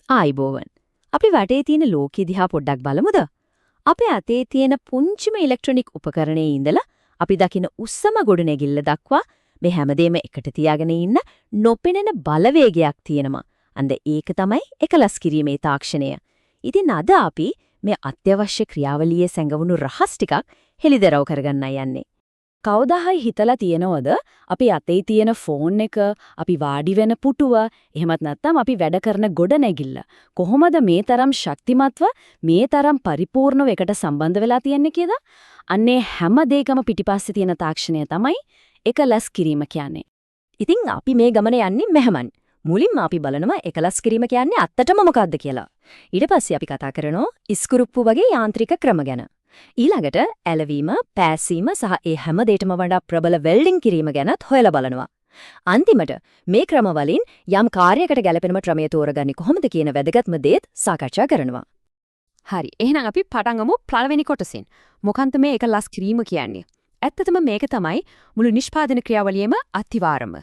ආයිබෝවන්. අපි වටේ තියෙන ලෝකෙ දිහා පොඩ්ඩක් බලමුද? අපේ අතේ තියෙන පුංචිම ඉලෙක්ට්‍රොනික උපකරණයේ ඉඳලා අපි දකින උස්සම ගොඩනැගිල්ල දක්වා මේ හැමදේම එකට තියාගෙන ඉන්න නොපෙනෙන බලවේගයක් තියෙනවා. අන්න ඒක තමයි එකලස් කිරීමේ තාක්ෂණය. ඉතින් අද අපි මේ අත්‍යවශ්‍ය ක්‍රියාවලියේ සැඟවුණු රහස් ටිකක් හෙළිදරව් කරගන්නයි යන්නේ. කවදා හරි හිතලා තියෙනවද අපි අතේ තියෙන ෆෝන් එක, අපි වාඩි වෙන පුටුව, එහෙමත් නැත්නම් අපි වැඩ කරන ගොඩනැගිල්ල කොහොමද මේ තරම් ශක්තිමත්ව, මේ තරම් පරිපූර්ණව එකට සම්බන්ධ වෙලා තියෙන්නේ කියලා? අන්නේ හැම දෙයකම පිටිපස්සේ තියෙන තාක්ෂණය තමයි එකලස් කිරීම කියන්නේ. ඉතින් අපි මේ ගමන යන්නේ මෙහෙමයි. මුලින්ම අපි බලනවා එකලස් කිරීම කියන්නේ ඇත්තටම මොකක්ද කියලා. ඊට පස්සේ අපි කතා කරනවා ඉස්කුරුප්පු වගේ යාන්ත්‍රික ක්‍රම ගැන. ඊළඟට ඇලවීම, පෑසීම සහ ඒ හැම දෙයකම වඩා ප්‍රබල වෙල්ඩින් කිරීම ගැනත් හොයලා බලනවා. අන්තිමට මේ ක්‍රම වලින් යම් කාර්යයකට ගැලපෙනම ක්‍රමය තෝරගන්නේ කොහොමද කියන වැදගත්ම දේත් සාකච්ඡා කරනවා. හරි. එහෙනම් අපි පටන් ගමු පළවෙනි කොටසෙන්. මොකන්ද මේ එකලස් කිරීම කියන්නේ? ඇත්තටම මේක තමයි මුළු නිෂ්පාදන ක්‍රියාවලියේම අතිවාරම.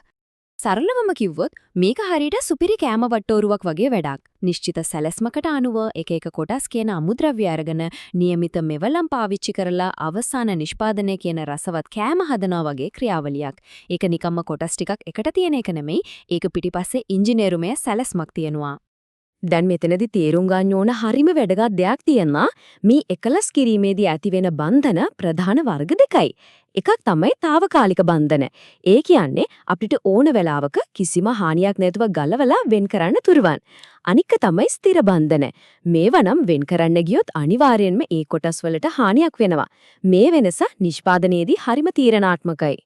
සරලවම කිව්වොත් මේක හරියට සුපිරි කෑම වට්ටෝරුවක් වගේ වැඩක්. නිශ්චිත සැලැස්මකට අනුව එක එක කොටස් කියන අමුද්‍රව්‍ය අරගෙන નિયમિત මෙවලම් පාවිච්චි කරලා අවසාන නිෂ්පාදනය කියන රසවත් කෑම හදනවා වගේ ක්‍රියාවලියක්. ඒක නිකම්ම කොටස් ටිකක් එකට තියෙන එක නෙමෙයි. ඒක පිටිපස්සේ ඉංජිනේරුමය සැලැස්මක් තියෙනවා. දැන් මෙතනදී තේරුම් ගන්න ඕන හරිම වැදගත් දෙයක් තියෙනවා. මේ එකලස් කිරීමේදී ඇතිවෙන බන්ධන ප්‍රධාන වර්ග දෙකයි. එකක් තමයි తాවකාලික බන්ධන. ඒ කියන්නේ අපිට ඕන වෙලාවක කිසිම හානියක් නැතුව ගලවලා වෙන් කරන්න තුරුවන්. අනික තමයි ස්ථිර බන්ධන. මේවා නම් වෙන් කරන්න ගියොත් අනිවාර්යෙන්ම ඒ කොටස් වලට හානියක් වෙනවා. මේ වෙනස නිෂ්පාදනයේදී හරිම තීරණාත්මකයි.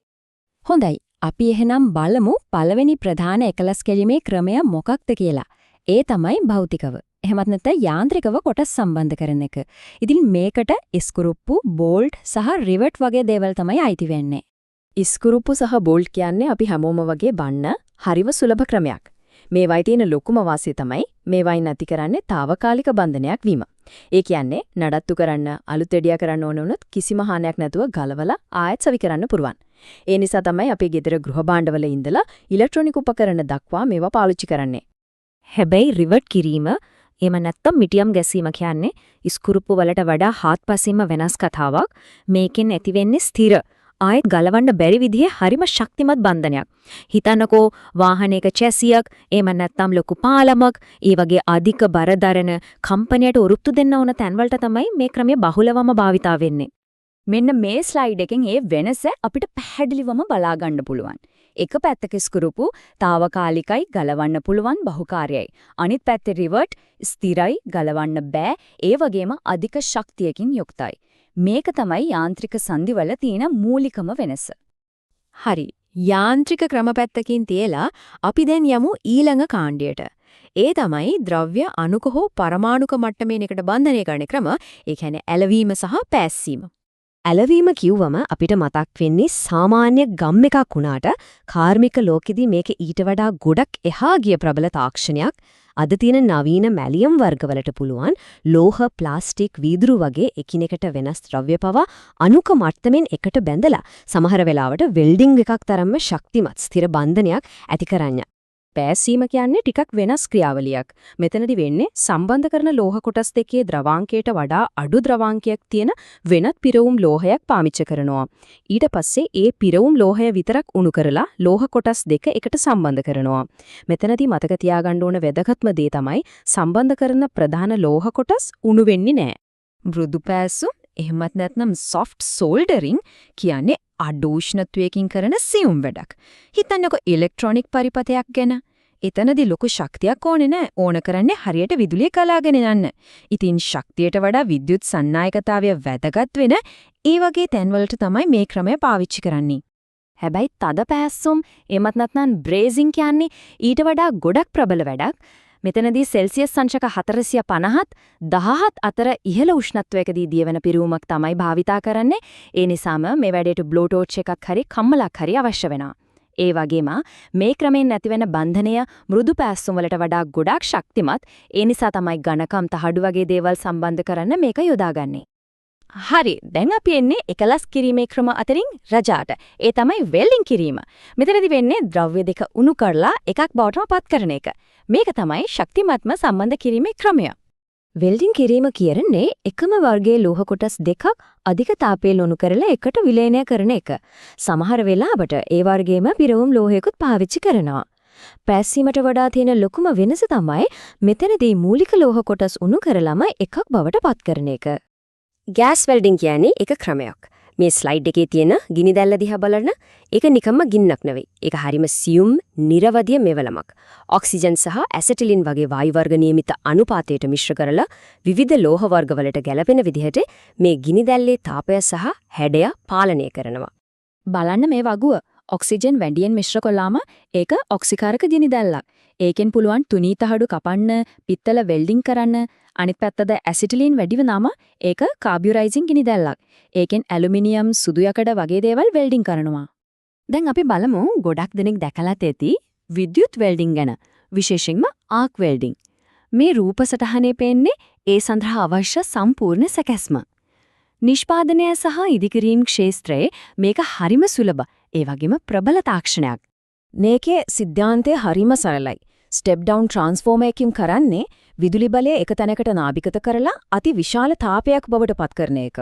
හොඳයි. අපි එහෙනම් බලමු පළවෙනි ප්‍රධාන එකලස් කිරීමේ ක්‍රමය මොකක්ද කියලා. ඒ තමයි භෞතිකව. එහෙමත් නැත්නම් යාන්ත්‍රිකව කොටස් සම්බන්ධ කරන එක. ඉතින් මේකට ඉස්කුරුප්පු, බෝල්ට් සහ රිවට් වගේ දේවල් තමයි අයිති වෙන්නේ. ඉස්කුරුප්පු සහ බෝල්ට් කියන්නේ අපි හැමෝම වගේ බන්න හරිව සුලභ ක්‍රමයක්. මේවයි තියෙන ලොකුම වාසිය තමයි මේවයි නැති කරන්නේ తాවකාලික බන්ධනයක් වීම. ඒ කියන්නේ නඩත්තු කරන්න, අලුත් එඩියා කරන්න ඕන වුණොත් කිසිම හානියක් නැතුව ගලවලා ආයෙත් සවි කරන්න පුරුවන්. ඒ නිසා තමයි අපි ගෙදර ගෘහ භාණ්ඩවල ඉඳලා ඉලෙක්ට්‍රොනික උපකරණ දක්වා මේවා පාවිච්චි කරන්නේ. හැබැයි රිවර්ට් කිරීම එහෙම නැත්නම් මිටියම් ගැසීම කියන්නේ ඉස්කුරුප්පු වලට වඩා හාත්පසින්ම වෙනස් කතාවක්. මේකෙන් ඇති වෙන්නේ ස්ථිර ආයෙත් ගලවන්න බැරි විදිහේ හරිම ශක්තිමත් බන්ධනයක්. හිතන්නකෝ වාහනයක චැසියක්, එහෙම නැත්නම් ලොකු පාලමක්, ඒ වගේ අධික බර දරන කම්පැනියට උරුත්තු දෙන්න ඕන තැන්වලට තමයි මේ ක්‍රමය බහුලවම භාවිතා වෙන්නේ. මෙන්න මේ ස්ලයිඩ් එකෙන් ඒ වෙනස අපිට පැහැදිලිවම බලා ගන්න පුළුවන්. එක පැත්තක ඉස්කුරුප්පු తాවකාලිකයි, ගලවන්න පුළුවන්, බහුකාර්යයි. අනිත් පැත්තේ රිවර්ට් ස්ථිරයි, ගලවන්න බෑ, ඒ වගේම අධික ශක්තියකින් යුක්තයි. මේක තමයි යාන්ත්‍රික සංදිවල තියෙන මූලිකම වෙනස. හරි. යාන්ත්‍රික ක්‍රමපැත්තකින් තියලා අපි දැන් යමු ඊළඟ කාණ්ඩයට. ඒ තමයි ද්‍රව්‍ය අණුක හෝ පරමාණුක මට්ටමේ එකට බන්ධනය කරන ක්‍රම. ඒ කියන්නේ ඇලවීම සහ පෑස්සීම. ඇලවීම කිව්වම අපිට මතක් වෙන්නේ සාමාන්‍ය ගම් එකක් වුණාට කාර්මික ලෝකෙදී මේක ඊට වඩා ගොඩක් එහා ගිය ප්‍රබල තාක්ෂණයක්. අද තියෙන නවීන මැලියම් වර්ගවලට පුළුවන් ලෝහ, ප්ලාස්ටික්, වීදුරු වගේ එකිනෙකට වෙනස් ද්‍රව්‍ය පවා අණුක මට්ටමින් එකට බැඳලා සමහර වෙලාවට වෙල්ඩින් එකක් තරම්ම ශක්තිමත් ස්ථිර බන්ධනයක් ඇති කරන්නේ. පෑසීම කියන්නේ ටිකක් වෙනස් ක්‍රියාවලියක්. මෙතනදි වෙන්නේ සම්බන්ධ කරන ලෝහ කොටස් දෙකේ ද්‍රවාංකයට වඩා අඩු ද්‍රවාංකයක් තියෙන වෙනත් පිරවුම් ලෝහයක් පාවිච්චි කරනවා. ඊට පස්සේ ඒ පිරවුම් ලෝහය විතරක් උණු කරලා ලෝහ කොටස් දෙක එකට සම්බන්ධ කරනවා. මෙතනදි මතක තියාගන්න ඕන වැදගත්ම දේ තමයි සම්බන්ධ කරන ප්‍රධාන ලෝහ කොටස් උණු වෙන්නේ නැහැ. මෘදු පෑසුම් එහෙමත් නැත්නම් soft soldering කියන්නේ අඩු උෂ්ණත්වයකින් කරන සියුම් වැඩක්. හිතන්නකො ඉලෙක්ට්‍රොනික පරිපථයක් ගැන. එතනදී ලොකු ශක්තියක් ඕනේ නැහැ. ඕන කරන්නේ හරියට විදුලිය කලාගෙන යන්න. ඉතින් ශක්තියට වඩා විද්‍යුත් සන්නායකතාවය වැදගත් වෙන ඒ වගේ තැන්වලට තමයි මේ ක්‍රමය පාවිච්චි කරන්නේ. හැබැයි තද පෑස්සුම් එමත් නැත්නම් බ්‍රේසින් කියන්නේ ඊට වඩා ගොඩක් ප්‍රබල වැඩක්. මෙතනදී සෙල්සියස් සංචක 450ත් 17ත් අතර ඉහළ උෂ්ණත්වයකදී දියවෙන පිරුවමක් තමයි භාවිතා කරන්නේ. ඒ නිසාම මේ වැඩේට බ්ලෝ ටෝච් එකක් හරි කම්මලක් හරි අවශ්‍ය වෙනවා. ඒ වගේම මේ ක්‍රමෙන් නැතිවෙන බන්ධනය මෘදු පෑස්සුම් වලට වඩා ගොඩාක් ශක්තිමත්. ඒ නිසා තමයි ඝනකම් තහඩු වගේ දේවල් සම්බන්ධ කරන්න මේක යොදාගන්නේ. හරි. දැන් අපි එන්නේ එකලස් කිරීමේ ක්‍රම අතරින් රජාට. ඒ තමයි වෙල්ඩින් කිරීම. මෙතනදි වෙන්නේ ද්‍රව්‍ය දෙක උණු කරලා එකක් බවටම පත් කරන එක. මේක තමයි ශක්තිමත්ම සම්බන්ධ කිරීමේ ක්‍රමය. වෙල්ඩින් කිරීම කියන්නේ එකම වර්ගයේ ලෝහ කොටස් දෙකක් අධික තාපයෙන් උණු කරලා එකට විලයනය කරන එක. සමහර වෙලාවට ඒ වර්ගයේම පිරවුම් ලෝහයකුත් පාවිච්චි කරනවා. පැස්සීමට වඩා තියෙන ලොකුම වෙනස තමයි මෙතනදී මූලික ලෝහ කොටස් උණු කරලම එකක් බවට පත් කරන එක. ගෑස් වෙල්ඩින් කියන්නේ එක ක්‍රමයක්. මේ ස්ලයිඩ් එකේ තියෙන ගිනි දැල්ල දිහා බලන ඒක නිකම්ම ගින්නක් නෙවෙයි. ඒක හරිම සියුම්, නිර්වදිය මෙවලමක්. ඔක්සිජන් සහ ඇසෙටිලින් වගේ වායු වර්ග නියමිත අනුපාතයට මිශ්‍ර කරලා විවිධ ලෝහ වර්ග වලට ගැලපෙන විදිහට මේ ගිනි දැල්ලේ තාපය සහ හැඩය පාලනය කරනවා. බලන්න මේ වගුව. ඔක්සිජන් වැඩියෙන් මිශ්‍ර කළාම ඒක ඔක්සිකාරක ගිනි දැල්ලක්. ඒකෙන් පුළුවන් තුනී තහඩු කපන්න, පිත්තල වෙල්ඩින් කරන්න. අනිත් පැත්තද ඇසිටිලින් වැඩි වුණාම ඒක කාබියුරයිසින් ගිනි දැල්ලක්. ඒකෙන් ඇලුමිනියම්, සුදු යකඩ වගේ දේවල් වෙල්ඩින් කරනවා. දැන් අපි බලමු ගොඩක් දෙනෙක් දැකලා තේති විද්‍යුත් වෙල්ඩින් ගැන. විශේෂයෙන්ම ආක් වෙල්ඩින්. මේ රූප සටහනේ පෙන්නේ ඒ සඳහා අවශ්‍ය සම්පූර්ණ සැකැස්ම. නිෂ්පාදනය සහ ඉදිකිරීම් ක්ෂේත්‍රයේ මේක හරිම සුලභ. ඒ වගේම ප්‍රබල තාක්ෂණයක්. මේකේ සිද්ධාන්තය හරිම සරලයි. ස්ටෙප් ඩවුන් ට්‍රාන්ස්ෆෝමර් එකකින් කරන්නේ විදුලි බලය එක තැනකට නාභිගත කරලා අති විශාල තාපයක් බවට පත් කරන එක.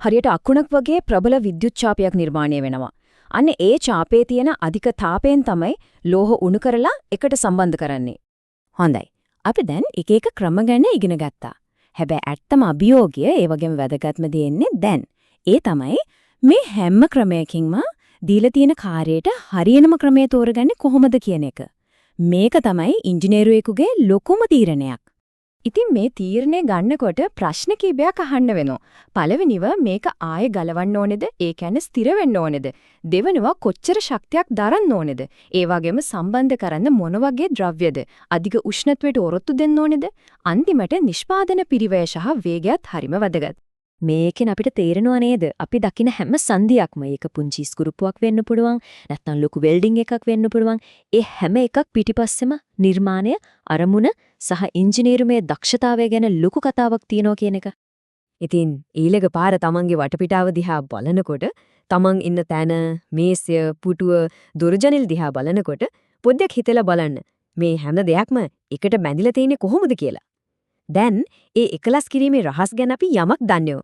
හරියට අකුණක් වගේ ප්‍රබල විද්‍යුත් ඡාපයක් නිර්මාණය වෙනවා. අන්න ඒ ඡාපයේ තියෙන අධික තාපයෙන් තමයි ලෝහ උණු කරලා එකට සම්බන්ධ කරන්නේ. හොඳයි. අපි දැන් එක එක ක්‍රම ගැන ඉගෙන ගත්තා. හැබැයි ඇත්තම අභියෝගය ඒ වගේම වැදගත්ම දෙන්නේ දැන්. ඒ තමයි මේ හැම ක්‍රමයකින්ම දීලා තියෙන කාර්යයට හරියනම ක්‍රමය තෝරගන්නේ කොහොමද කියන එක. මේක තමයි ඉංජිනේරුවෙකුගේ ලොකුම තීරණයක්. ඉතින් මේ තීරණය ගන්නකොට ප්‍රශ්න කීපයක් අහන්න වෙනවා. පළවෙනිව මේක ආයෙ ගලවන්න ඕනේද? ඒ කියන්නේ ස්ථිර වෙන්න ඕනේද? දෙවෙනිව කොච්චර ශක්තියක් දරන්න ඕනේද? ඒ වගේම සම්බන්ධ කරන්න මොන වගේ ද්‍රව්‍යද? අධික උෂ්ණත්වයට ඔරොත්තු දෙන්න ඕනේද? අන්තිමට නිෂ්පාදන පිරිවැය සහ වේගයත් හරිම වැදගත්. මේකෙන් අපිට තේරෙනවා නේද? අපි දකින හැම සංදියක්ම ඒක පුංචි ස්කුරුප්පුවක් වෙන්න පුළුවන්, නැත්නම් ලොකු වෙල්ඩින් එකක් වෙන්න පුළුවන්. ඒ හැම එකක් පිටිපස්සෙම නිර්මාණය, අරමුණ සහ ඉංජිනේරුමේ දක්ෂතාවය ගැන ලොකු කතාවක් තියෙනවා කියන එක. ඉතින් ඊළඟ පාර තමන්ගේ වටපිටාව දිහා බලනකොට, තමන් ඉන්න තැන, මේසය, පුටුව, දොරජනෙල් දිහා බලනකොට පොඩ්ඩක් හිතලා බලන්න. මේ හැම දෙයක්ම එකට බැඳිලා තියෙන්නේ කොහොමද කියලා. දැන් ඒ එකලස් කිරීමේ රහස් ගැන අපි යමක් දන්නෝ.